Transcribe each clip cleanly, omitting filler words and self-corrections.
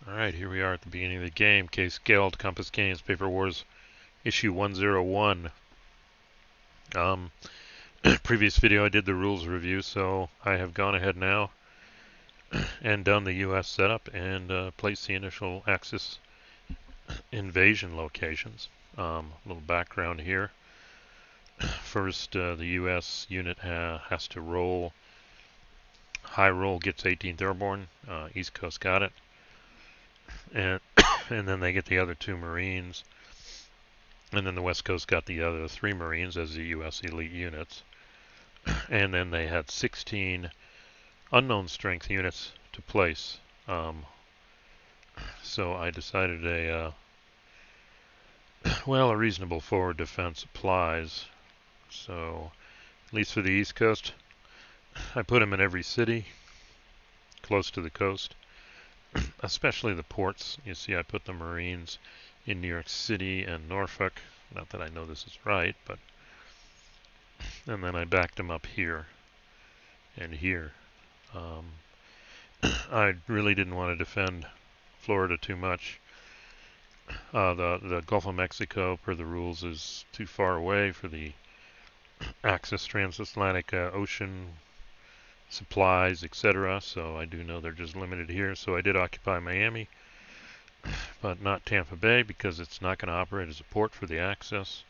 Alright, here we are at the beginning of the game. Case Geld, Compass Games, Paper Wars, issue 101. Previous video I did the rules review, so I have gone ahead now and done the US setup and placed the initial Axis invasion locations. Little background here. First, the US unit has to roll. High roll gets 18th Airborne. East Coast got it. And and then they get the other 2 Marines. And then the West Coast got the other 3 Marines as the U.S. elite units. And then they had 16 unknown strength units to place. So I decided a reasonable forward defense applies. So, at least for the East Coast, I put them in every city close to the coast, especially the ports. You see I put the Marines in New York City and Norfolk. Not that I know this is right, but... And then I backed them up here and here. I really didn't want to defend Florida too much. The Gulf of Mexico, per the rules, is too far away for the Axis transatlantic ocean supplies, etc. So I do know they're just limited here. So I did occupy Miami, but not Tampa Bay because it's not going to operate as a port for the Axis.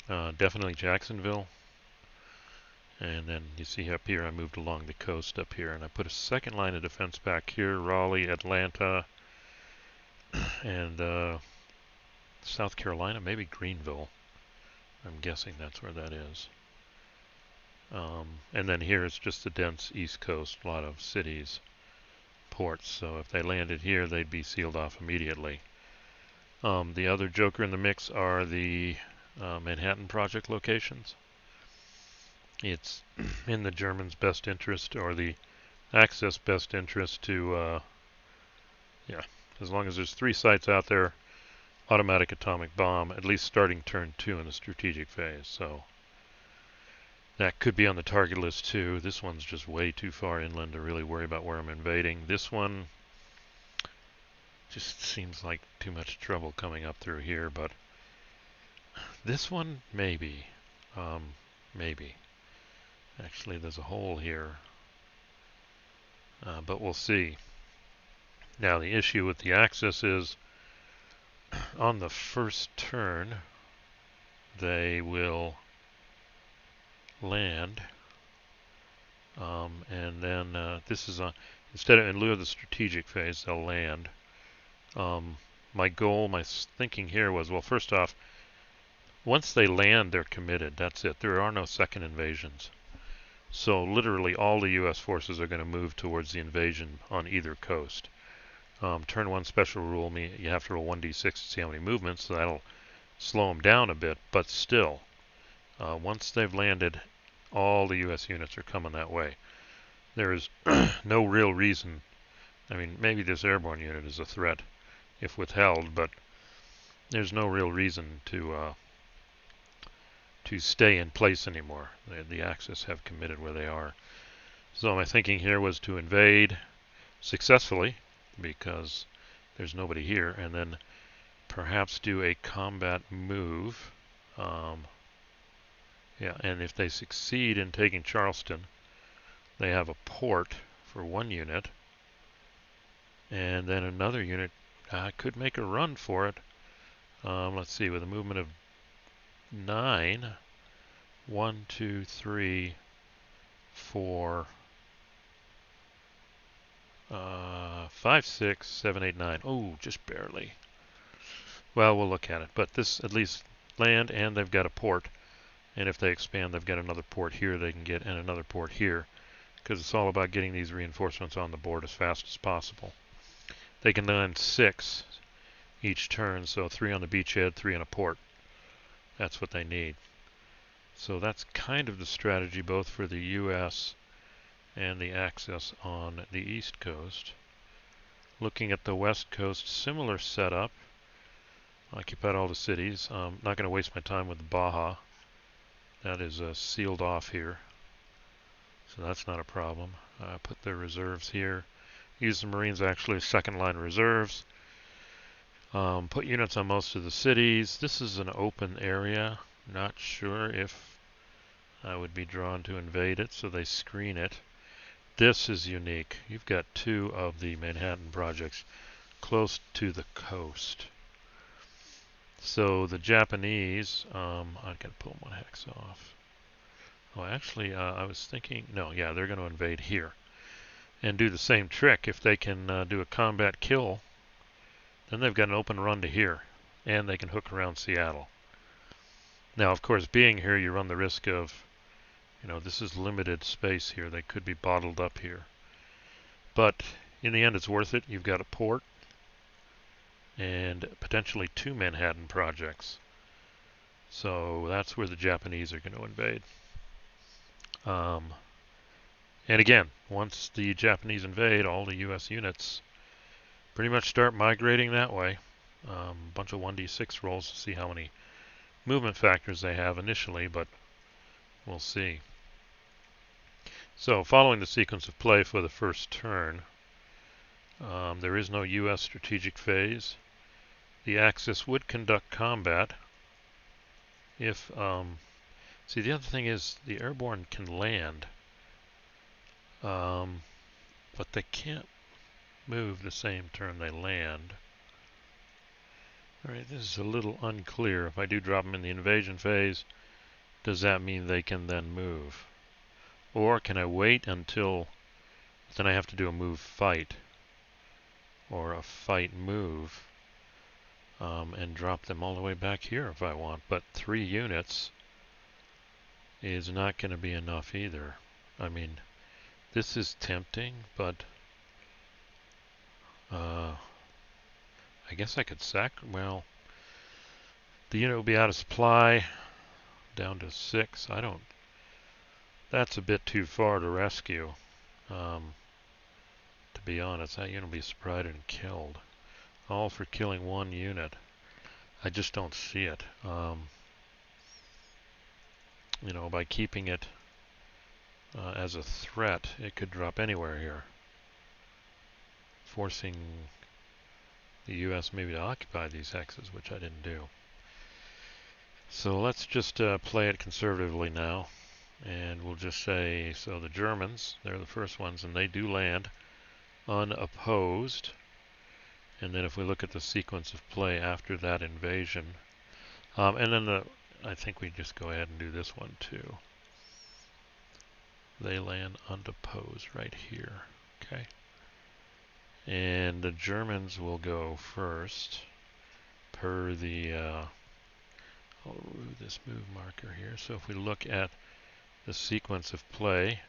Definitely Jacksonville. And then you see up here I moved along the coast up here, and I put a second line of defense back here: Raleigh, Atlanta, and South Carolina, maybe Greenville. I'm guessing that's where that is. And then here it's just the dense East Coast, a lot of cities, ports. So if they landed here, they'd be sealed off immediately. The other joker in the mix are the Manhattan Project locations. It's in the Germans' best interest, or the Axis best interest, to, as long as there's 3 sites out there, automatic atomic bomb, at least starting turn 2 in the strategic phase. So that could be on the target list too. This one's just way too far inland to really worry about where I'm invading. This one just seems like too much trouble coming up through here, but this one, maybe. Maybe. Actually, there's a hole here, but we'll see. Now, the issue with the Axis is on the first turn, they will land, and then this is instead of in lieu of the strategic phase, they'll land. My goal, my thinking here was, well, first off, once they land, they're committed. That's it. There are no second invasions. So literally all the U.S. forces are going to move towards the invasion on either coast. Turn 1 special rule, you have to roll 1d6 to see how many movements, so that'll slow them down a bit, but still, once they've landed, all the U.S. units are coming that way. There is no real reason. I mean, maybe this airborne unit is a threat if withheld, but there's no real reason to stay in place anymore. The Axis have committed where they are. So my thinking here was to invade successfully, because there's nobody here, and then perhaps do a combat move. And if they succeed in taking Charleston, they have a port for 1 unit, and then another unit could make a run for it. Let's see, with a movement of 9, 1, 2, 3, 4, 5, 6, 7, 8, 9. Oh, just barely. Well, we'll look at it. But this at least land, and they've got a port. And if they expand, they've got another port here they can get, and another port here. Because it's all about getting these reinforcements on the board as fast as possible. They can land 6 each turn, so 3 on the beachhead, 3 on a port. That's what they need. So that's kind of the strategy both for the U.S. and the Axis on the East Coast. Looking at the West Coast, similar setup. Occupied all the cities. Not going to waste my time with Baja. That is sealed off here, so that's not a problem. Put the reserves here. Use the Marines actually as second line reserves. Put units on most of the cities. This is an open area. Not sure if I would be drawn to invade it, so they screen it. This is unique. You've got two of the Manhattan projects close to the coast. So the Japanese, I've got to pull one hex off. Oh, actually, I was thinking, no, yeah, they're going to invade here and do the same trick. If they can do a combat kill, then they've got an open run to here, and they can hook around Seattle. Now, of course, being here, you run the risk of, this is limited space here. They could be bottled up here. But in the end, it's worth it. You've got a port and potentially two Manhattan projects. So that's where the Japanese are going to invade. And again, once the Japanese invade, all the U.S. units pretty much start migrating that way. A bunch of 1d6 rolls to see how many movement factors they have initially, but we'll see. So following the sequence of play for the first turn, there is no U.S. strategic phase. The Axis would conduct combat if, see, the other thing is the airborne can land, but they can't move the same turn they land. Alright, this is a little unclear. If I do drop them in the invasion phase, does that mean they can then move? Or can I wait until, then I have to do a move fight, or a fight move, and drop them all the way back here if I want. But 3 units is not going to be enough either. I mean, this is tempting, but I guess I could well, the unit will be out of supply, down to 6. That's a bit too far to rescue. To be honest, that unit will be surprised and killed. All for killing 1 unit. I just don't see it. By keeping it as a threat, it could drop anywhere here, forcing the U.S. maybe to occupy these hexes, which I didn't do. So let's just play it conservatively now, and we'll just say, so the Germans, they're the first ones, and they do land unopposed. And then if we look at the sequence of play after that invasion, and then I think we just go ahead and do this one too. They land unopposed right here. Okay. And the Germans will go first per the, I'll remove this move marker here. So if we look at the sequence of play,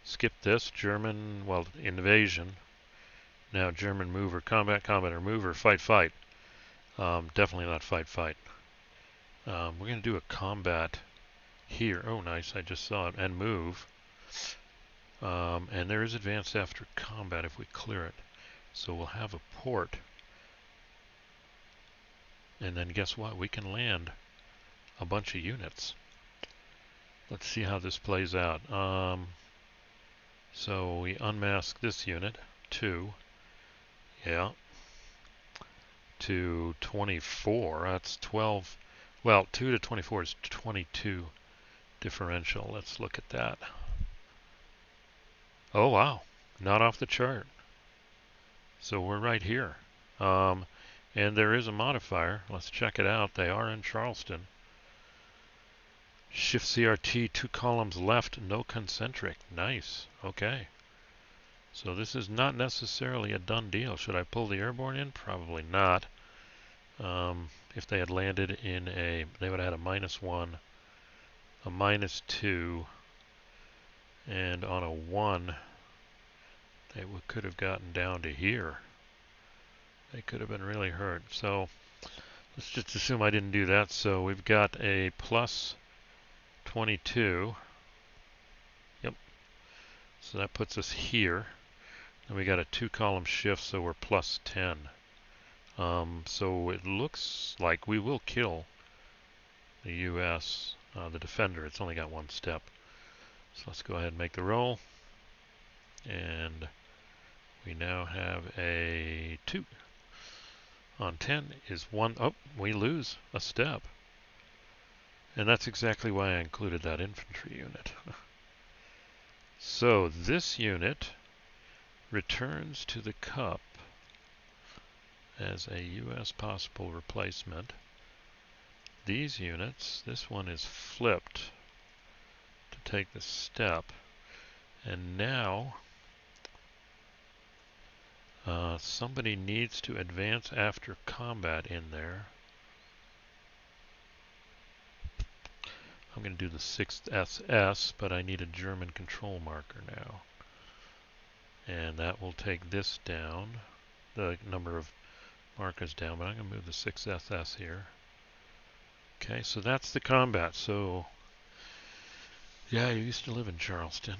skip this, German, well, invasion. Now German mover, combat, combat, or mover, fight, fight. Definitely not fight, fight. We're going to do a combat here. Oh, nice, I just saw it. And move. And there is advance after combat if we clear it. So we'll have a port. And then guess what? We can land a bunch of units. Let's see how this plays out. So we unmask this unit, 2. Yeah. To 24. That's 12. Well, 2 to 24 is 22 differential. Let's look at that. Oh, wow. Not off the chart. So we're right here. And there is a modifier. Let's check it out. They are in Charleston. Shift CRT, 2 columns left, no concentric. Nice. Okay. So this is not necessarily a done deal. Should I pull the airborne in? Probably not. If they had landed in they would have had a -1, a -2, and on a 1, they could have gotten down to here. They could have been really hurt. So let's just assume I didn't do that. So we've got a +22. Yep. So that puts us here. And we got a 2-column shift, so we're +10. So it looks like we will kill the U.S., the defender. It's only got 1 step. So let's go ahead and make the roll. And We now have a 2. On 10 is 1. Oh, we lose a step. And that's exactly why I included that infantry unit. So this unit returns to the cup as a U.S. possible replacement. These units, this one is flipped to take the step. And now somebody needs to advance after combat in there. I'm going to do the 6th SS, but I need a German control marker now. And that will take this down, the number of markers down, but I'm going to move the 6th SS here. Okay, so that's the combat. So, yeah, you used to live in Charleston.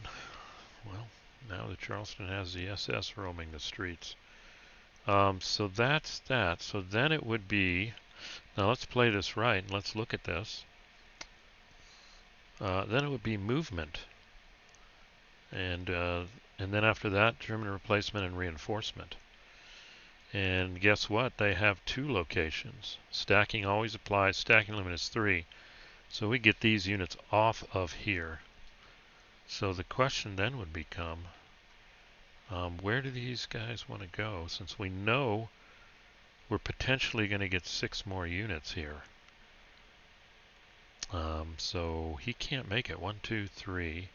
Well, now that Charleston has the SS roaming the streets. So that's that. So then it would be, now let's play this right and let's look at this. Then it would be movement. And then after that, German replacement and reinforcement. And guess what? They have 2 locations. Stacking always applies. Stacking limit is 3. So we get these units off of here. So the question then would become, where do these guys want to go? Since we know we're potentially going to get 6 more units here. So he can't make it. 1, 2, 3,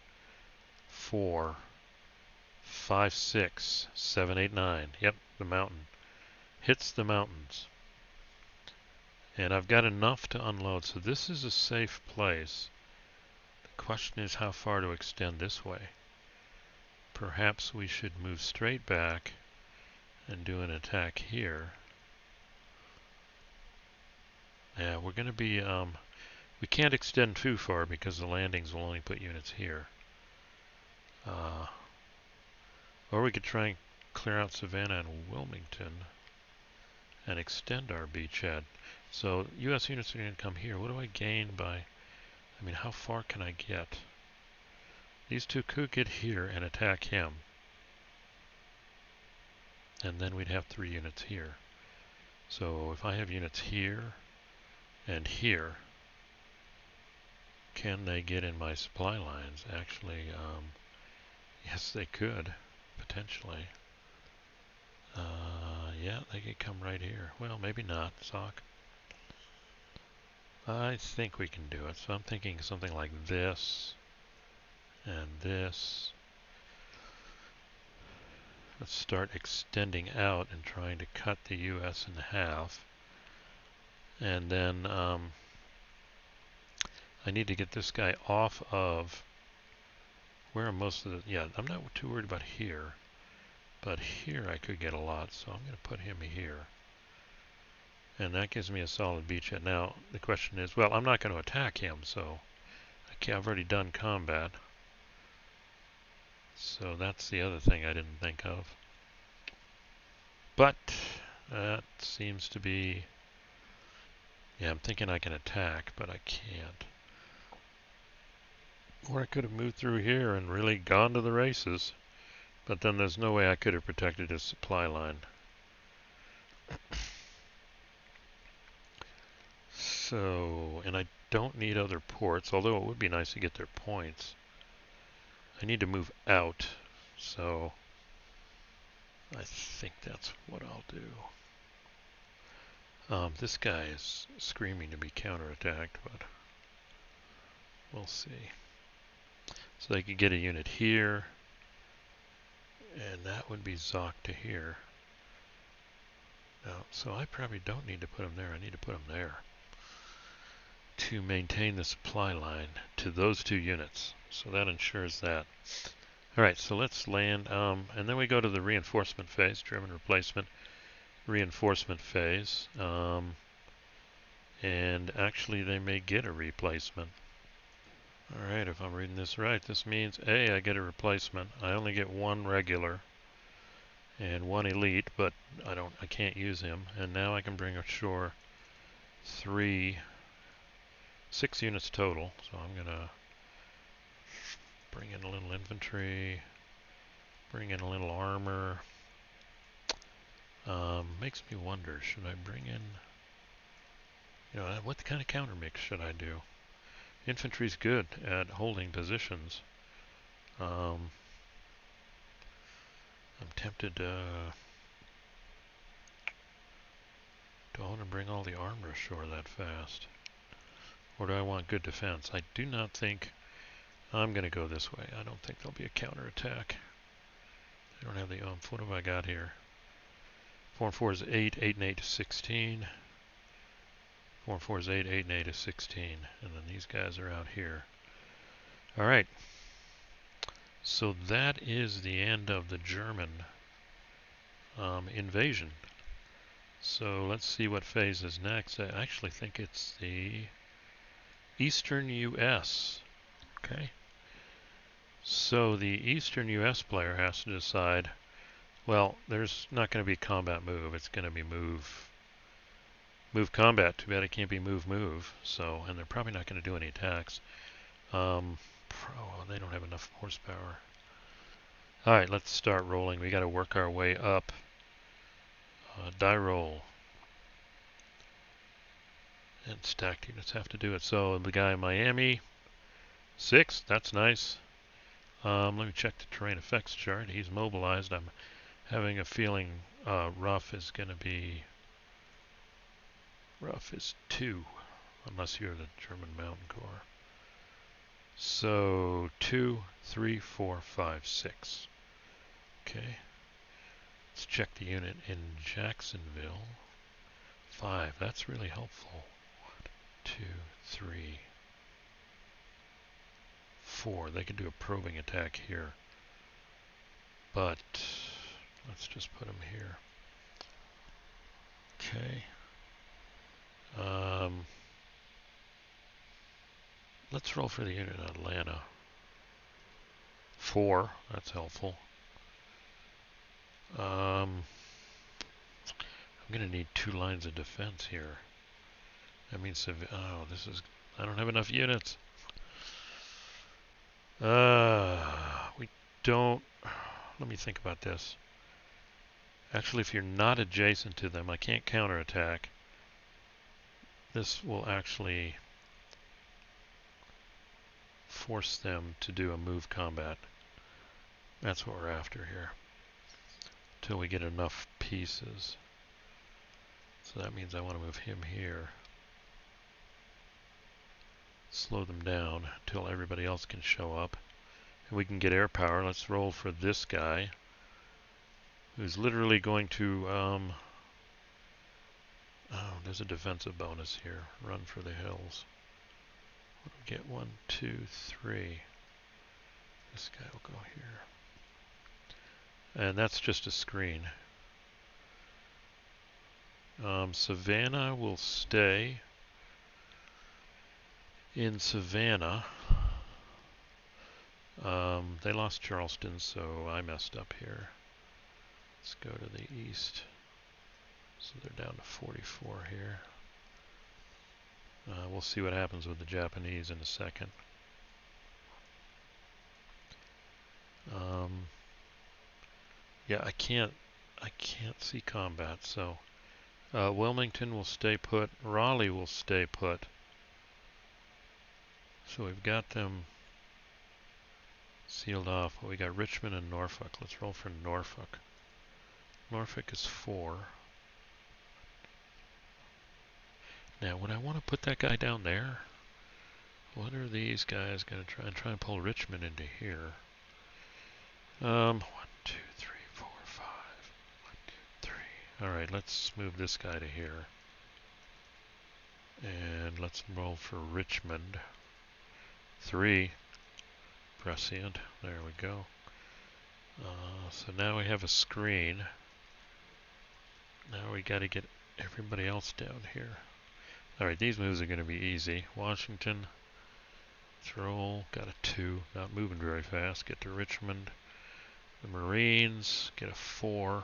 4, 5, 6, 7, 8, 9. Yep, the mountain. Hits the mountains. And I've got enough to unload, so this is a safe place. The question is how far to extend this way. Perhaps we should move straight back and do an attack here. Yeah, we're going to be, we can't extend too far because the landings will only put units here. Or we could try and clear out Savannah and Wilmington and extend our beachhead. So U.S. units are going to come here. What do I gain by, I mean, how far can I get? These 2 could get here and attack him. And then we'd have 3 units here. So if I have units here and here, can they get in my supply lines? Actually, yes, they could, potentially. Yeah, they could come right here. Well, maybe not, Sock. I think we can do it. So I'm thinking something like this and this. Let's start extending out and trying to cut the U.S. in half. And then I need to get this guy off of where are most of the, yeah, I'm not too worried about here. But here I could get a lot, so I'm going to put him here. And that gives me a solid beachhead. Now, the question is, well, I'm not going to attack him, so I've already done combat. So that's the other thing I didn't think of. But that seems to be, yeah, I'm thinking I can attack, but I can't. Or I could have moved through here and really gone to the races. But then there's no way I could have protected his supply line. So, and I don't need other ports, although it would be nice to get their points. I need to move out, so I think that's what I'll do. This guy is screaming to be counterattacked, but we'll see. So they could get a unit here, and that would be Zoc to here. Now, so I probably don't need to put him there. I need to put him there to maintain the supply line to those 2 units. So that ensures that. Alright, so let's land, and then we go to the reinforcement phase, German replacement, reinforcement phase. And actually they may get a replacement. Alright, if I'm reading this right, this means A, I get a replacement. I only get 1 regular and 1 elite, but I can't use him. And now I can bring ashore 6 units total. So I'm gonna bring in a little infantry, bring in a little armor, Makes me wonder, should I bring in, what kind of counter mix should I do? Infantry's good at holding positions. I'm tempted to, do I want to bring all the armor ashore that fast? Or do I want good defense? I do not think, I'm going to go this way. I don't think there'll be a counterattack. I don't have the oomph. What have I got here? 4 and 4 is 8, 8 and 8 is 16. 4 and 4 is 8, 8 and 8 is 16. And then these guys are out here. Alright. So that is the end of the German invasion. So let's see what phase is next. I actually think it's the Eastern U.S. Okay. So the Eastern U.S. player has to decide, well, there's not going to be combat move. It's going to be move combat. Too bad it can't be move. So, and they're probably not going to do any attacks. They don't have enough horsepower. Alright, let's start rolling. We got to work our way up. Die roll. And stacked units have to do it. So the guy in Miami, 6, that's nice. Let me check the terrain effects chart. He's mobilized. I'm having a feeling rough is going to be, rough is 2, unless you're the German Mountain Corps. So 2, 3, 4, 5, 6. Okay. Let's check the unit in Jacksonville. 5. That's really helpful. 1, 2, 3, 4. They could do a probing attack here. But let's just put them here. Okay. Let's roll for the unit in Atlanta. 4. That's helpful. I'm going to need 2 lines of defense here. That means, I don't have enough units. We don't, let me think about this. Actually, if you're not adjacent to them, I can't counterattack. This will actually force them to do a move combat. That's what we're after here. Until we get enough pieces. So that means I want to move him here. Slow them down until everybody else can show up. And we can get air power. Let's roll for this guy, who's literally going to, there's a defensive bonus here. Run for the hills. Get 1, 2, 3. This guy will go here. And that's just a screen. Savannah will stay in Savannah. They lost Charleston, so I messed up here. Let's go to the east. So they're down to 44 here. We'll see what happens with the Japanese in a second. Yeah, I can't see combat, so Wilmington will stay put. Raleigh will stay put. So we've got them sealed off. We got Richmond and Norfolk. Let's roll for Norfolk. Norfolk is 4. Now, would I want to put that guy down there? What are these guys going to try and pull Richmond into here? 1, 2, 3, 4, 5. 1, 2, 3. All right, let's move this guy to here. And let's roll for Richmond. 3. Prescient. There we go. So now we have a screen. Now we got to get everybody else down here. Alright, these moves are going to be easy. Washington, roll, got a 2, not moving very fast. Get to Richmond. The Marines, get a 4. 1,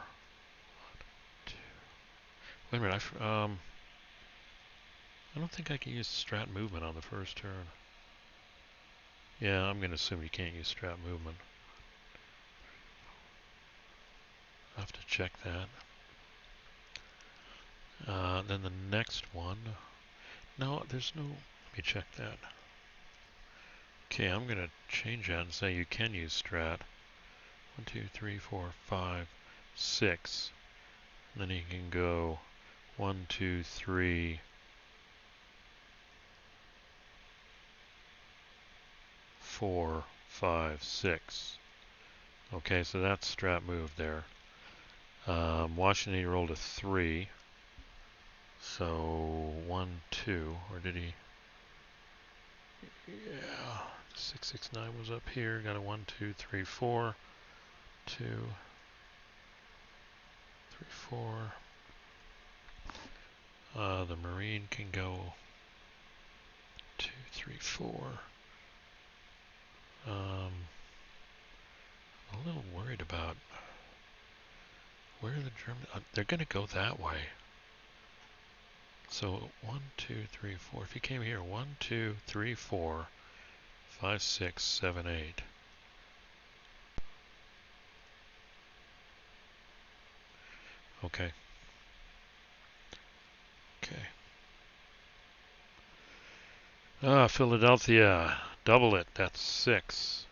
2. Wait a minute, I don't think I can use strat movement on the first turn. Yeah, I'm going to assume you can't use strat movement. I'll have to check that. Then the next one. No, there's no. Let me check that. Okay, I'm going to change that and say you can use strat. 1, 2, 3, 4, 5, 6. And then you can go 1, 2, 3, 4, 5, 6. Okay, so that's strat move there. Washington, he rolled a 3. So 1, 2, or did he? Yeah, 6, 6, 9 was up here. Got a 1, 2, 3, 4, 2, 3, 4. The Marine can go 2, 3, 4. I'm a little worried about where the Germans. They're going to go that way. So 1, 2, 3, 4. If he came here, 1, 2, 3, 4, 5, 6, 7, 8. Okay. Okay. Philadelphia. Double it. That's 6.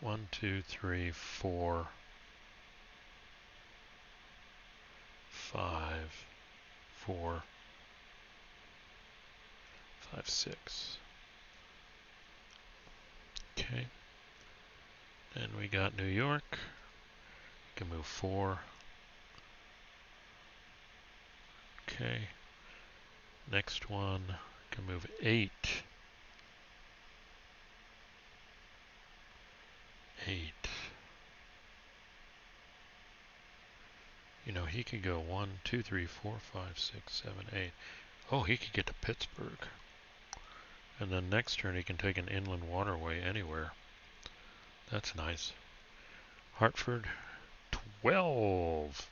1, 2, 3, 4, 5, 4, 5, 6. Okay. Then we got New York. You can move 4. Okay. Next one can move 8. 8. You know, he could go 1, 2, 3, 4, 5, 6, 7, 8. Oh, he could get to Pittsburgh. And then next turn he can take an inland waterway anywhere. That's nice. Hartford, 12.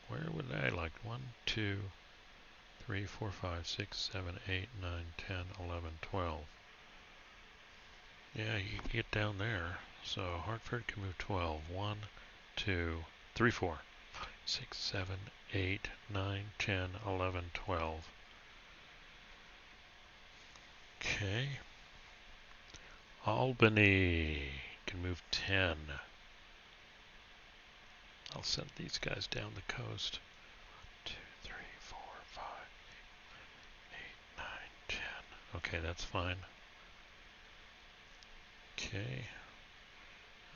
Where would I like? 1, 2, 3, 4, 5, 6, 7, 8, 9, 10, 11, 12. Yeah, you can get down there. So Hartford can move 12. 1, 2, 3, 4, 5, 6, 7, 8, 9, 10, 11, 12. Okay. Albany can move 10. I'll send these guys down the coast. 2, 3, 4, 5, 8, 9, 10. Okay, that's fine. Okay.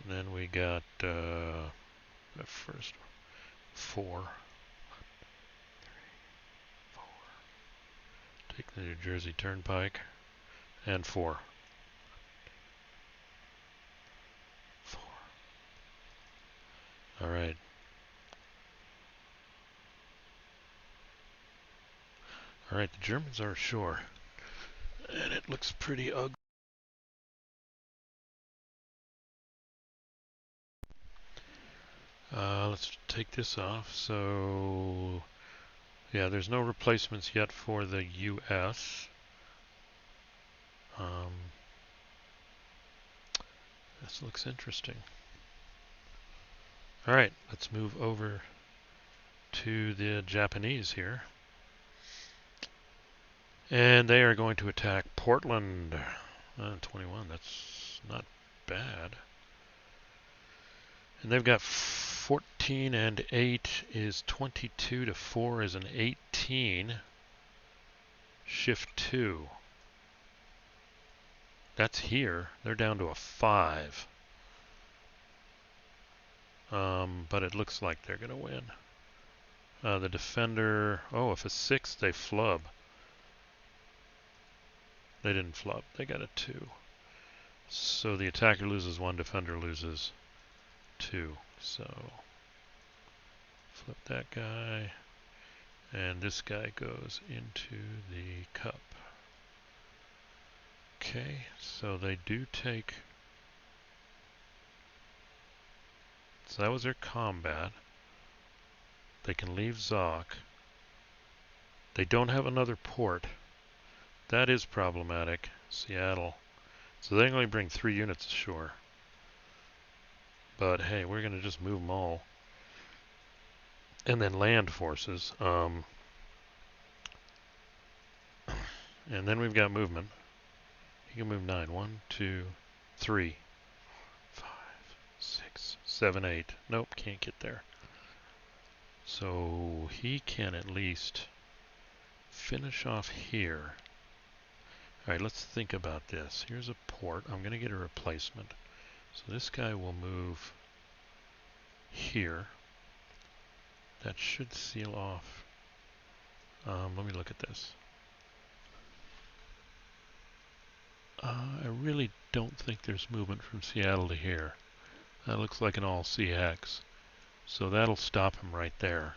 And then we got the first 4. 3, 4. Take the New Jersey Turnpike. And 4. 4. Alright. Alright, the Germans are ashore. And it looks pretty ugly. Let's take this off. So, yeah, there's no replacements yet for the U.S. This looks interesting. Alright, let's move over to the Japanese here. And they are going to attack Portland. 21, that's not bad. And they've got 14 and 8 is 22 to 4 is an 18. Shift 2. That's here. They're down to a 5. But it looks like they're going to win. The defender, oh, if a 6, they flub. They didn't flub. They got a 2. So the attacker loses 1, defender loses 2. So flip that guy. And this guy goes into the cup. Okay, so they do take... So that was their combat. They can leave Zoc. They don't have another port. That is problematic. Seattle. So they only bring 3 units ashore. But hey, we're going to just move them all. and then land forces. And then we've got movement. He can move 9. 1, 2, 3, 5, 6, 7, 8. Nope, can't get there. So he can at least finish off here. Alright, let's think about this. Here's a port. I'm going to get a replacement. So this guy will move here. That should seal off. Let me look at this. I really don't think there's movement from Seattle to here. That looks like an all-sea hex. So that'll stop him right there.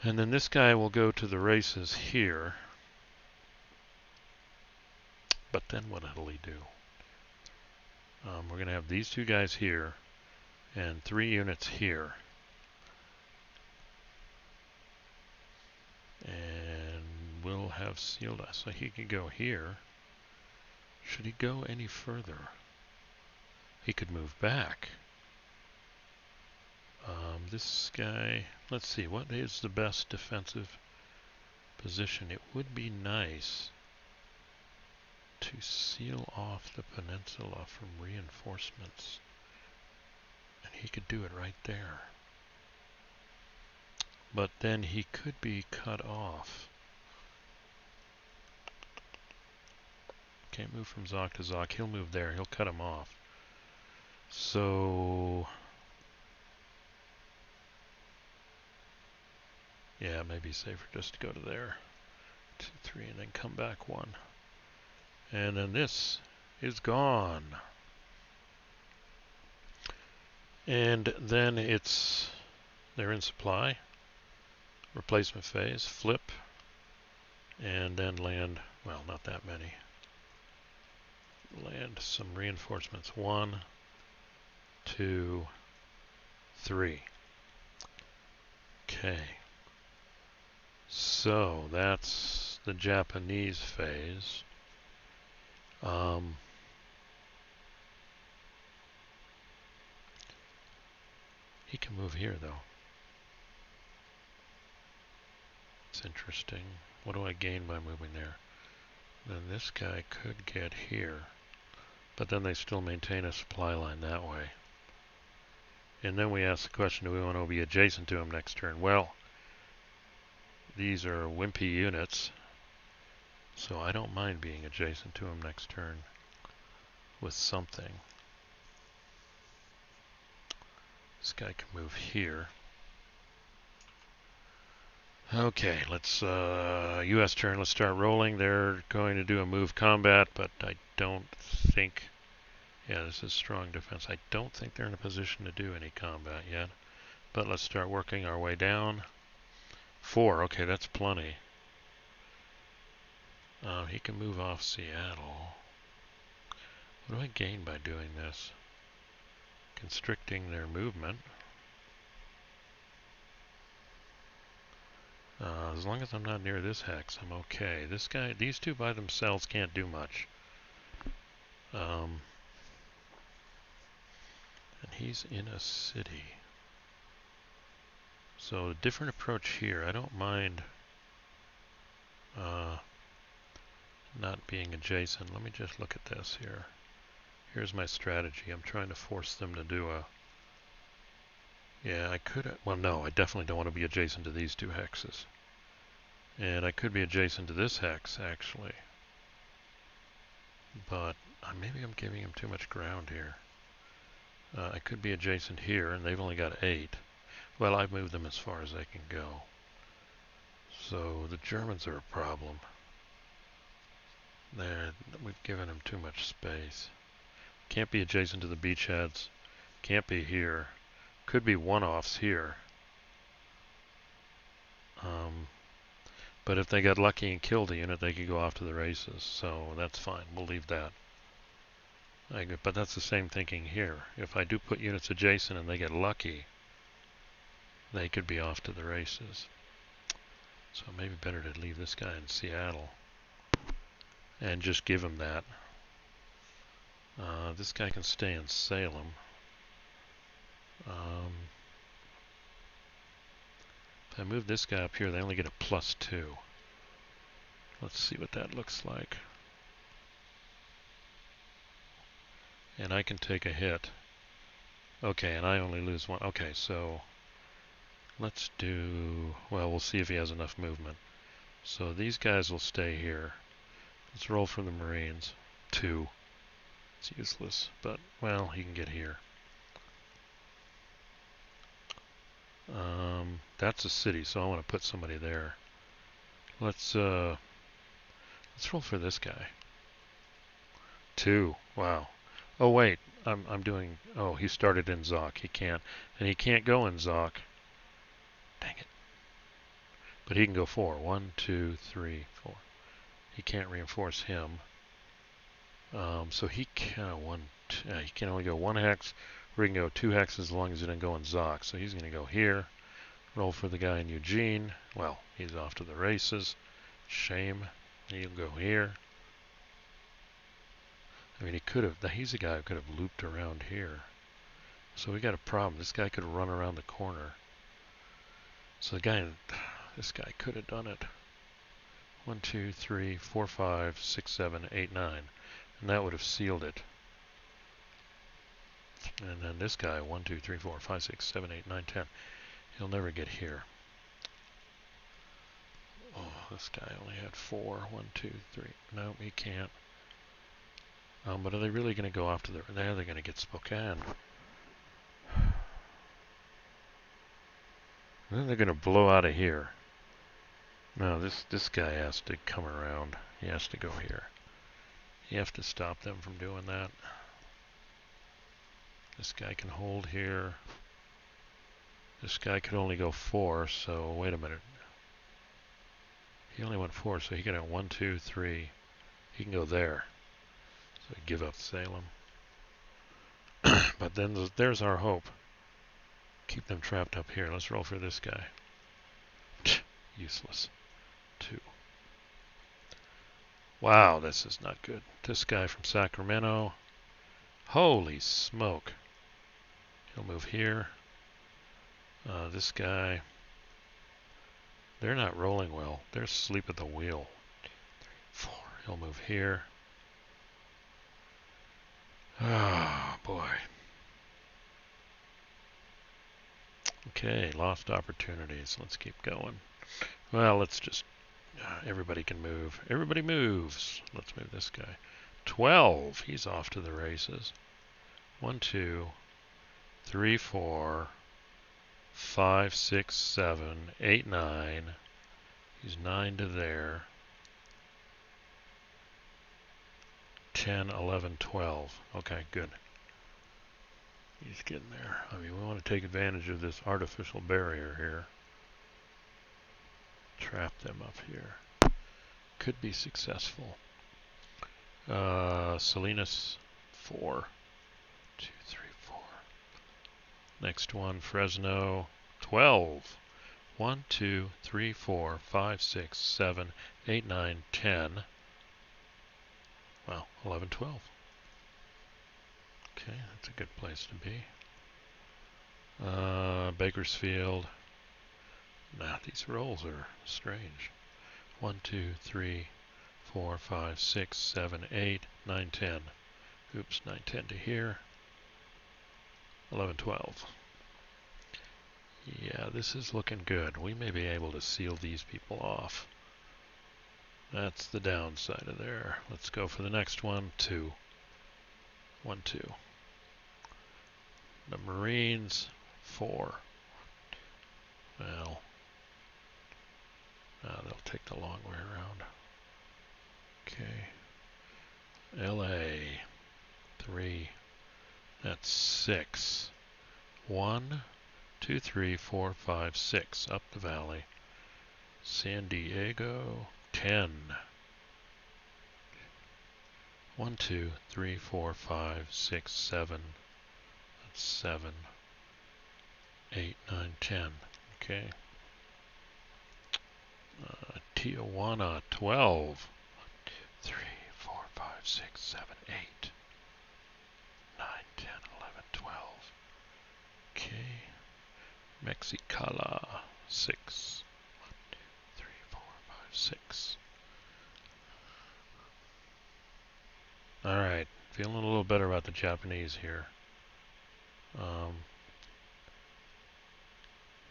And then this guy will go to the races here. But then what will he do? We're going to have these two guys here and 3 units here. And we'll have sealed us. So he can go here. Should he go any further? He could move back. This guy, let's see, what is the best defensive position? It would be nice to seal off the peninsula from reinforcements. And he could do it right there. But then he could be cut off. Can't move from Zok to Zok. He'll move there. He'll cut him off. So yeah, it may be safer just to go to there. 2, 3, and then come back 1. And then this is gone. And then they're in supply. Replacement phase, flip, and then land, well, not that many. Land some reinforcements. 1, 2, 3. Okay. So that's the Japanese phase. He can move here though. It's interesting. What do I gain by moving there? Then this guy could get here. But then they still maintain a supply line that way. And then we ask the question, do we want to be adjacent to him next turn? Well, these are wimpy units, so I don't mind being adjacent to him next turn with something. This guy can move here. Okay, let's U.S. turn. Let's start rolling. They're going to do a move combat, but I don't think. Yeah, this is strong defense. I don't think they're in a position to do any combat yet. But let's start working our way down. 4. Okay, that's plenty. He can move off Seattle. What do I gain by doing this? Constricting their movement. As long as I'm not near this hex, I'm okay. This guy, these two by themselves can't do much. And he's in a city. So a different approach here. I don't mind not being adjacent. Let me just look at this here. Here's my strategy. I'm trying to force them to do a... Yeah, I could... Well, no, I definitely don't want to be adjacent to these 2 hexes. And I could be adjacent to this hex, actually. But maybe I'm giving him too much ground here. I could be adjacent here, and they've only got 8. Well, I've moved them as far as I can go. So the Germans are a problem. We've given them too much space. Can't be adjacent to the beachheads. Can't be here. Could be one-offs here. But if they got lucky and killed a unit, they could go off to the races. So that's fine. We'll leave that. But that's the same thinking here. If I do put units adjacent and they get lucky, they could be off to the races. So maybe better to leave this guy in Seattle and just give him that. This guy can stay in Salem. If I move this guy up here, they only get a +2. Let's see what that looks like. And I can take a hit. Okay, and I only lose one. Okay, so let's do, well, we'll see if he has enough movement. So these guys will stay here. Let's roll for the Marines. 2. It's useless, but, well, he can get here. That's a city, so I want to put somebody there. Let's roll for this guy. 2. Wow. Oh wait, I'm doing. Oh, he started in Zoc. He can't, and he can't go in Zoc. Dang it. But he can go 4. 1, 2, 3, 4. He can't reinforce him. So he can he can only go 1 hex, or he can go 2 hexes as long as he doesn't go in Zoc. So he's going to go here. Roll for the guy in Eugene. Well, he's off to the races. Shame. He'll go here. I mean, he could have. He's a guy who could have looped around here. So we got a problem. This guy could run around the corner. So this guy could have done it. 1, 2, 3, 4, 5, 6, 7, 8, 9. And that would have sealed it. And then this guy, 1, 2, 3, 4, 5, 6, 7, 8, 9, 10. He'll never get here. Oh, this guy only had 4. 1, 2, 3. No, he can't. But are they really going to go after the... There, they're going to get Spokane. Then they're going to blow out of here. No, this guy has to come around. He has to go here. You have to stop them from doing that. This guy can hold here. This guy could only go 4, so wait a minute. He only went 4, so he can have 1, 2, 3. He can go there. So give up Salem. But then there's our hope. Keep them trapped up here. Let's roll for this guy. Useless. 2. Wow, this is not good. This guy from Sacramento. Holy smoke. He'll move here. This guy. They're not rolling well. They're asleep at the wheel. 4. He'll move here. Oh, boy. Okay, lost opportunities. Let's keep going. Well, let's just... everybody can move. Everybody moves. Let's move this guy. 12. He's off to the races. 1, 2, 3, 4, 5, 6, 7, 8, 9. He's 9 to there. 10, 11, 12. Okay, good. He's getting there. I mean, we want to take advantage of this artificial barrier here. Trap them up here. Could be successful. Salinas, 4. 2, 3, 4. Next one, Fresno, 12. 1, 2, 3, 4, 5, 6, 7, 8, 9, 10. Wow, 11, 12. Okay, that's a good place to be. Bakersfield. Nah, these rolls are strange. 1, 2, 3, 4, 5, 6, 7, 8, 9, 10. Oops, 9, 10 to here. 11, 12. Yeah, this is looking good. We may be able to seal these people off. That's the downside of there. Let's go for the next one. 2. 1, 2. The Marines, 4. Well, they'll take the long way around. Okay. LA, 3. That's 6. 1, 2, 3, 4, 5, 6. Up the valley. San Diego, 10. 1, 2, 3, 4, 5, 6, 7. That's 7. 8, 9, 10. Okay. Tijuana, 12. 1, 2, 3, 4, 5, 6, 7, 8. 9, 10, 11, 12. Okay. Mexicala, 6. 3, 4, 5, 6. Alright, feeling a little better about the Japanese here.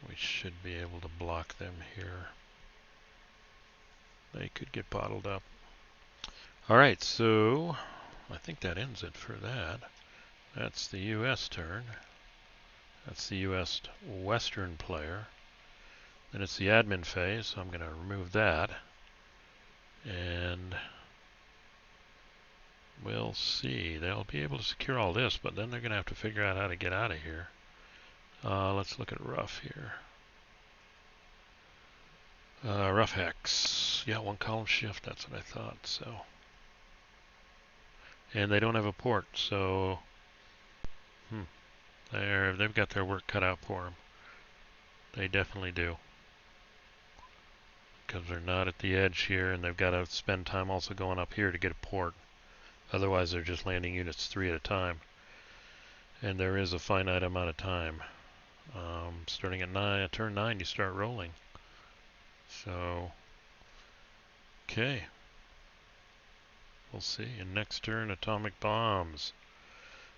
We should be able to block them here. They could get bottled up. Alright, so I think that ends it for that. That's the U.S. turn. That's the U.S. Western player. Then it's the admin phase, so I'm going to remove that. And we'll see. They'll be able to secure all this, but then they're going to have to figure out how to get out of here. Let's look at rough here. Rough hex. Yeah, one column shift, that's what I thought. So, and they don't have a port, so they've got their work cut out for them. They definitely do. Because they're not at the edge here, and they've got to spend time also going up here to get a port. Otherwise, they're just landing units 3 at a time. And there is a finite amount of time. Starting at turn 9, you start rolling. So, okay. We'll see. And next turn, atomic bombs.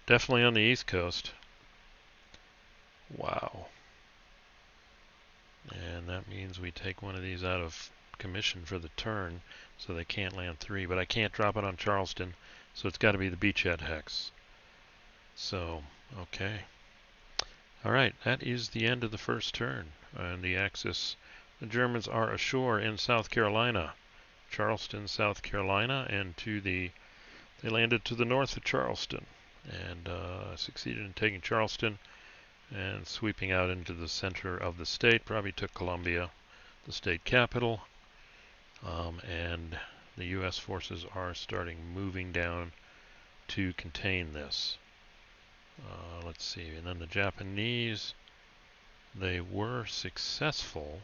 Definitely on the East Coast. Wow. And that means we take one of these out of commission for the turn, so they can't land 3. But I can't drop it on Charleston, so it's got to be the Beachhead hex. So, okay. Alright, that is the end of the first turn. And the Axis, the Germans are ashore in South Carolina. Charleston, South Carolina, and they landed to the north of Charleston and succeeded in taking Charleston and sweeping out into the center of the state. Probably took Columbia, the state capital, and the U.S. forces are moving down to contain this. Let's see, and then the Japanese, they were successful,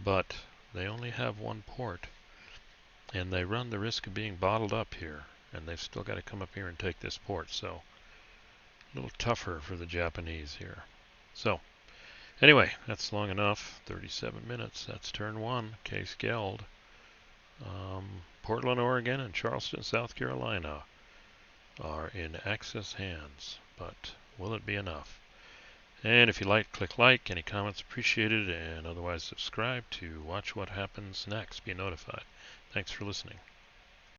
but they only have one port, and they run the risk of being bottled up here, and they've still got to come up here and take this port, so a little tougher for the Japanese here. So, anyway, that's long enough, 37 minutes, that's turn 1, Case Geld. Portland, Oregon, and Charleston, South Carolina are in Axis hands, but will it be enough? And if you like, click like. Any comments appreciated, and otherwise subscribe to watch what happens next. Be notified. Thanks for listening.